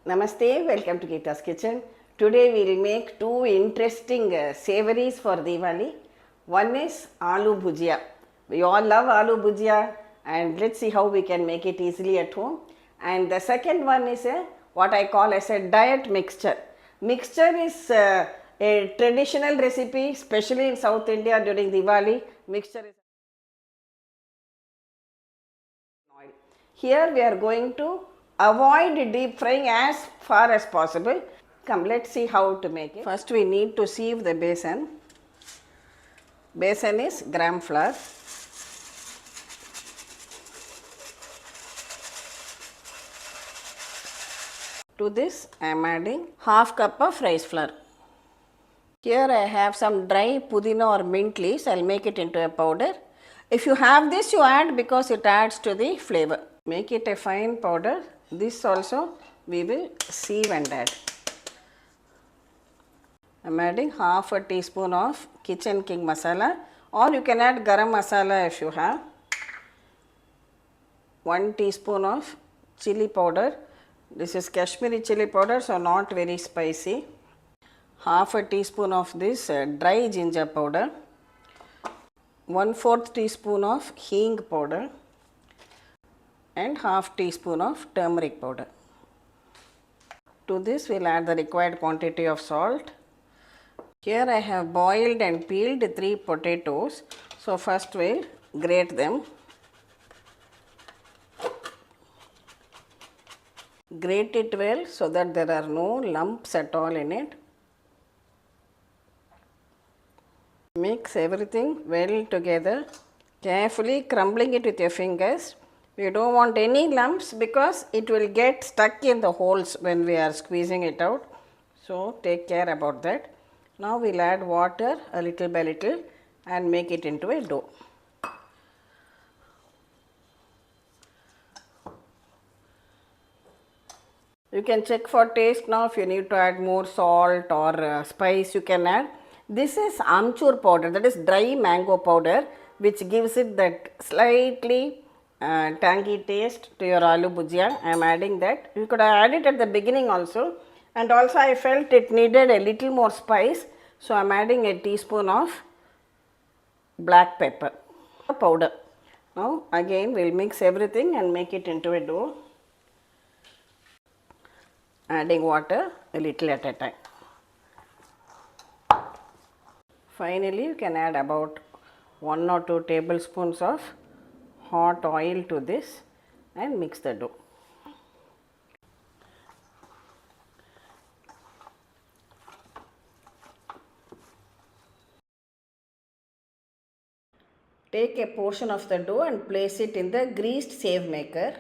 Namaste, welcome to Geeta's Kitchen. Today we will make two interesting savouries for Diwali. One is Alu Bhujiya. We all love Alu Bhujiya and let's see how we can make it easily at home. And the second one is what I call as a diet mixture. Mixture is a traditional recipe, especially in South India during Diwali. Mixture is oil. Here we are going to avoid deep frying as far as possible. Come, let's see how to make it. First we need to sieve the besan. Besan is gram flour. To this I am adding half cup of rice flour. Here I have some dry Pudina or mint leaves. I will make it into a powder. If you have this, you add because it adds to the flavor. Make it a fine powder. This also we will sieve and add. I am adding half a teaspoon of kitchen king masala, or you can add garam masala if you have. 1 teaspoon of chilli powder. This is Kashmiri chilli powder, so not very spicy. Half a teaspoon of this dry ginger powder. 1/4 teaspoon of hing powder and half teaspoon of turmeric powder. To this we will add the required quantity of salt. Here I have boiled and peeled 3 potatoes. So first we will grate them. Grate it well so that there are no lumps at all in it. Mix everything well together, carefully crumbling it with your fingers. We don't want any lumps because it will get stuck in the holes when we are squeezing it out. So take care about that. Now we will add water a little by little and make it into a dough. You can check for taste now. If you need to add more salt or spice, you can add. This is Amchur powder, that is dry mango powder, which gives it that slightly tangy taste to your Alu Bhujiya. I am adding that. You could add it at the beginning also, and also I felt it needed a little more spice, so I am adding a teaspoon of black pepper powder. Now again we will mix everything and make it into a dough, adding water a little at a time. Finally, you can add about 1 or 2 tablespoons of hot oil to this and mix the dough. Take a portion of the dough and place it in the greased save maker.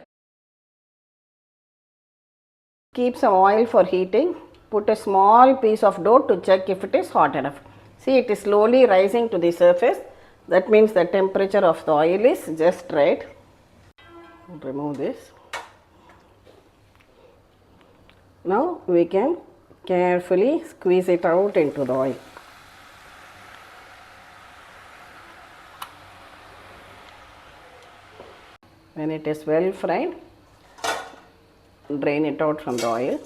Keep some oil for heating. Put a small piece of dough to check if it is hot enough. See, it is slowly rising to the surface. That means the temperature of the oil is just right. Remove this. Now we can carefully squeeze it out into the oil. When it is well fried, drain it out from the oil.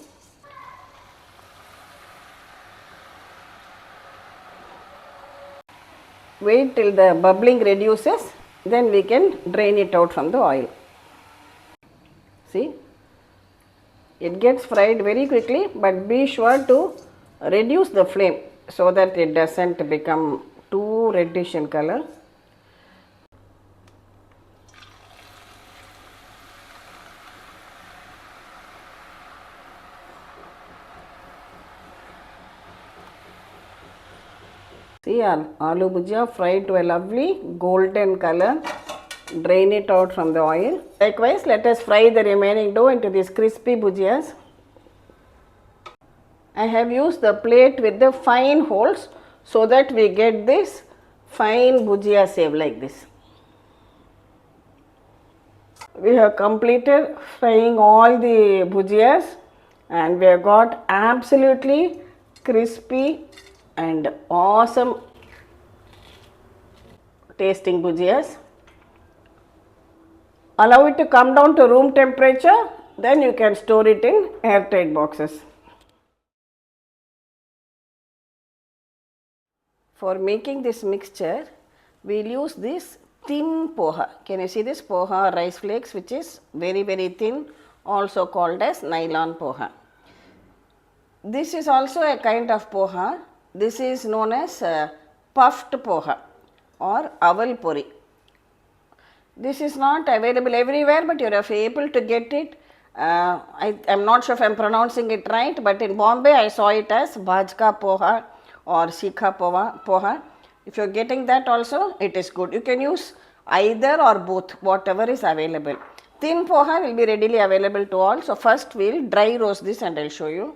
Wait till the bubbling reduces, then we can drain it out from the oil. See, it gets fried very quickly, but be sure to reduce the flame so that it doesn't become too reddish in color. See, our Alu Bhujiya fried to a lovely golden color. Drain it out from the oil. Likewise, let us fry the remaining dough into these crispy bhujiyas. I have used the plate with the fine holes so that we get this fine bhujiya shape like this. We have completed frying all the bhujiyas and we have got absolutely crispy and awesome tasting bhujiyas. Allow it to come down to room temperature. Then you can store it in airtight boxes. For making this mixture, we will use this thin poha. Can you see this poha rice flakes, which is very thin, also called as nylon poha. This is also a kind of poha. This is known as puffed poha or aval puri. This is not available everywhere, but you are able to get it. I am not sure if I am pronouncing it right, but in Bombay I saw it as bhajka poha or sikha poha. If you are getting that also, it is good. You can use either or both, whatever is available. Thin poha will be readily available to all. So first we will dry roast this and I will show you.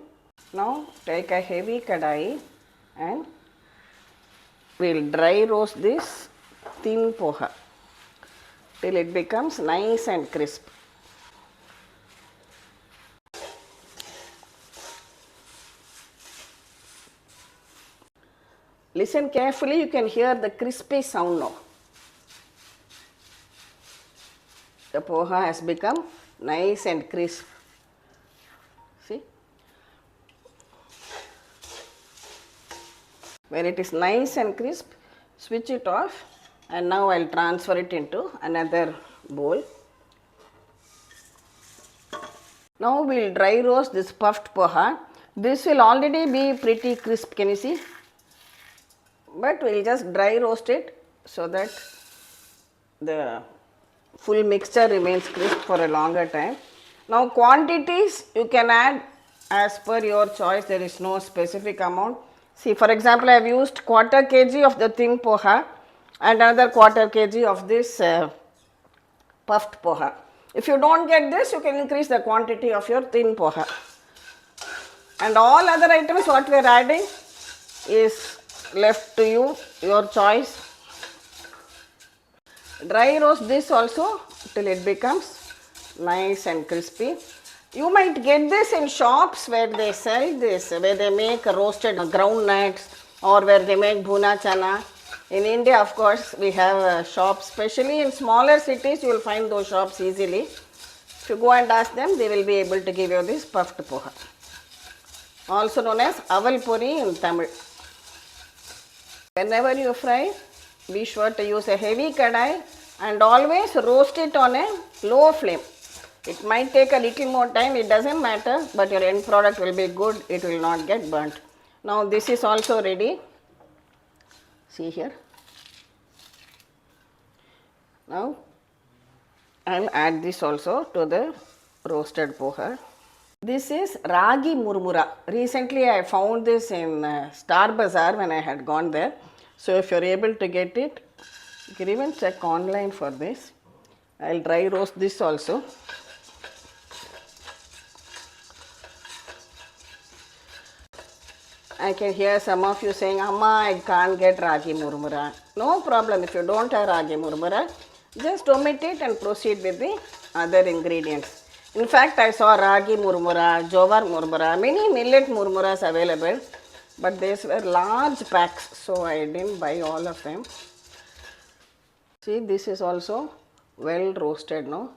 Now take a heavy kadai and we will dry roast this thin poha till it becomes nice and crisp. Listen carefully, you can hear the crispy sound now. The poha has become nice and crisp. See? When it is nice and crisp, switch it off and now I will transfer it into another bowl. Now we will dry roast this puffed poha. This will already be pretty crisp, can you see? But we will just dry roast it so that the full mixture remains crisp for a longer time. Now quantities you can add as per your choice, there is no specific amount. See, for example, I have used quarter kg of the thin poha and another quarter kg of this puffed poha. If you don't get this, you can increase the quantity of your thin poha. And all other items what we are adding is left to you, your choice. Dry roast this also till it becomes nice and crispy. You might get this in shops where they sell this, where they make roasted ground nuts or where they make bhuna chana. In India, of course, we have shops, especially in smaller cities, you will find those shops easily. If you go and ask them, they will be able to give you this puffed poha, also known as aval puri in Tamil. Whenever you fry, be sure to use a heavy kadai and always roast it on a low flame. It might take a little more time, it doesn't matter, but your end product will be good, it will not get burnt. Now this is also ready. See here. Now I will add this also to the roasted poha. This is Ragi Murmura. Recently I found this in Star Bazaar when I had gone there. So if you are able to get it, you can even check online for this. I will dry roast this also. I can hear some of you saying, Amma, I can't get Ragi Murmura. No problem, if you don't have Ragi Murmura, just omit it and proceed with the other ingredients. In fact, I saw Ragi Murmura, Jowar Murmura, many millet Murmuras available, but these were large packs, so I didn't buy all of them. See, this is also well roasted now.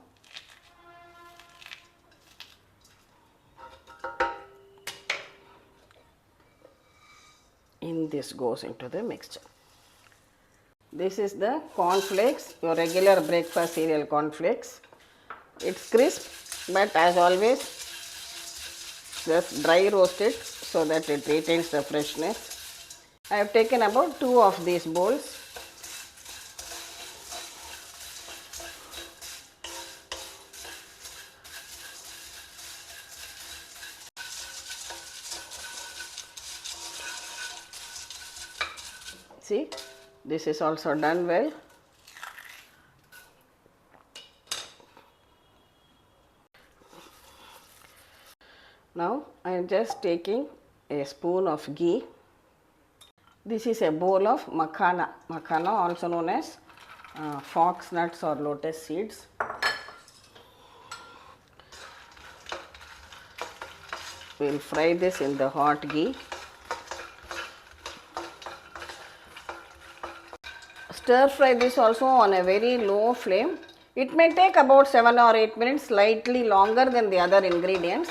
In this goes into the mixture. This is the cornflakes, your regular breakfast cereal cornflakes. It's crisp, but as always, just dry roast it so that it retains the freshness. I have taken about 2 of these bowls. See, this is also done well. Now I am just taking a spoon of ghee. This is a bowl of makhana. Makhana, also known as fox nuts or lotus seeds. We will fry this in the hot ghee. Stir fry this also on a very low flame It may take about 7 or 8 minutes, slightly longer than the other ingredients,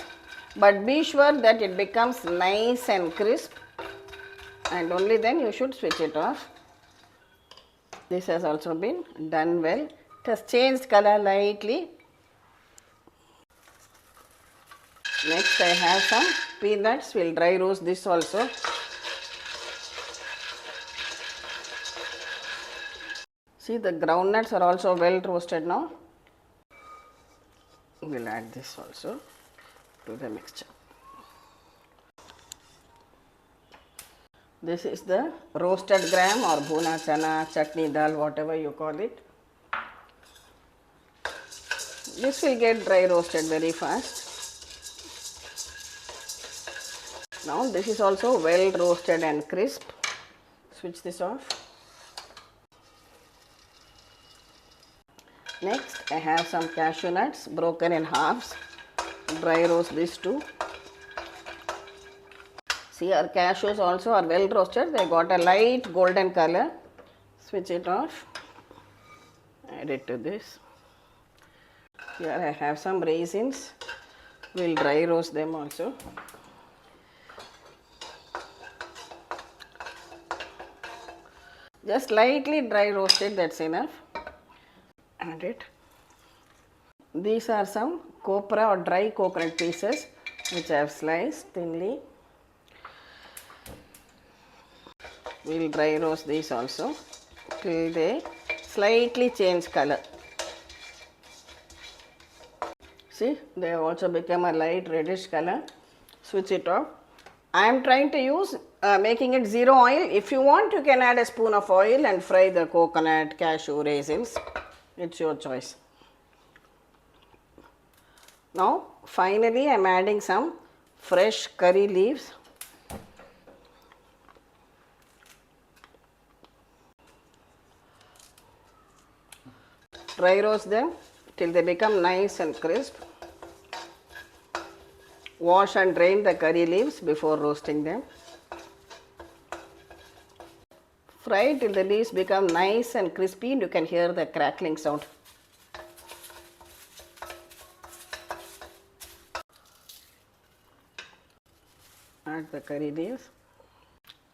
but be sure that it becomes nice and crisp, and only then you should switch it off. This has also been done well. It has changed color lightly. Next I have some peanuts. We'll dry roast this also. See, the groundnuts are also well roasted now. We'll add this also to the mixture. This is the roasted gram or bhuna chana, chutney dal, whatever you call it. This will get dry roasted very fast. Now this is also well roasted and crisp. Switch this off. Next I have some cashew nuts broken in halves. Dry roast this too. See, our cashews also are well roasted. They got a light golden color. Switch it off. Add it to this. Here I have some raisins. We'll dry roast them also. Just lightly dry roasted, that's enough. Add it. These are some copra or dry coconut pieces which I have sliced thinly. We will dry roast these also till they slightly change color. See, they have also become a light reddish color. Switch it off. I am trying to use making it zero oil. If you want, you can add a spoon of oil and fry the coconut, cashew, raisins. It's your choice. Now finally I am adding some fresh curry leaves. Dry roast them till they become nice and crisp. Wash and drain the curry leaves before roasting them. Fry till the leaves become nice and crispy and you can hear the crackling sound. Add the curry leaves.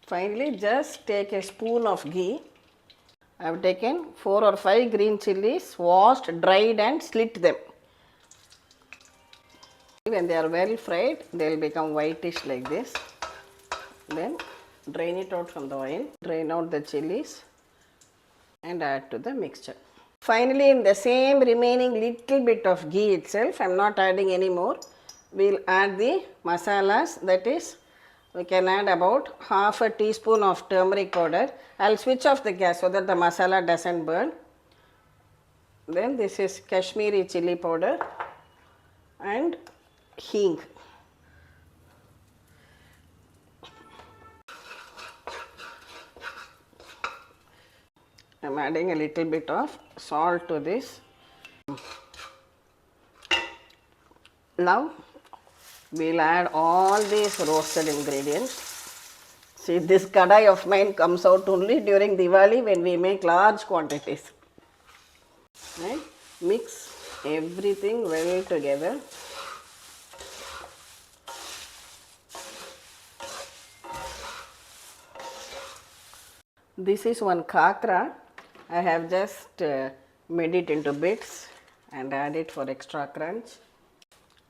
Finally, just take a spoon of ghee. I have taken 4 or 5 green chillies, washed, dried and slit them. When they are well fried, they will become whitish like this. Then drain it out from the oil, drain out the chillies and add to the mixture. Finally, in the same remaining little bit of ghee itself, I am not adding any more, we will add the masalas, that is, we can add about half a teaspoon of turmeric powder. I will switch off the gas so that the masala doesn't burn. Then this is Kashmiri chilli powder and Hing. I am adding a little bit of salt to this. Now we will add all these roasted ingredients. See, this kadai of mine comes out only during Diwali when we make large quantities. Right? Mix everything well together. This is one Khakhra. I have just made it into bits and add it for extra crunch.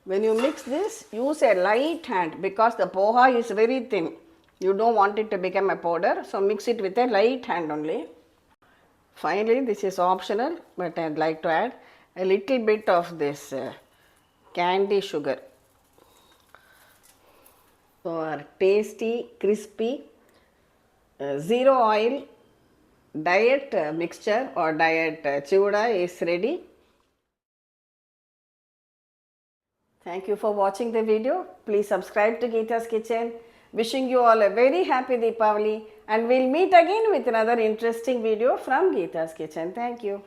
When you mix this, use a light hand because the poha is very thin. You don't want it to become a powder, so mix it with a light hand only. Finally, this is optional, but I'd like to add a little bit of this candy sugar. So our tasty, crispy, zero oil diet mixture or diet chivda is ready. Thank you for watching the video. Please subscribe to Geeta's Kitchen. Wishing you all a very happy Deepavali and we'll meet again with another interesting video from Geeta's Kitchen. Thank you.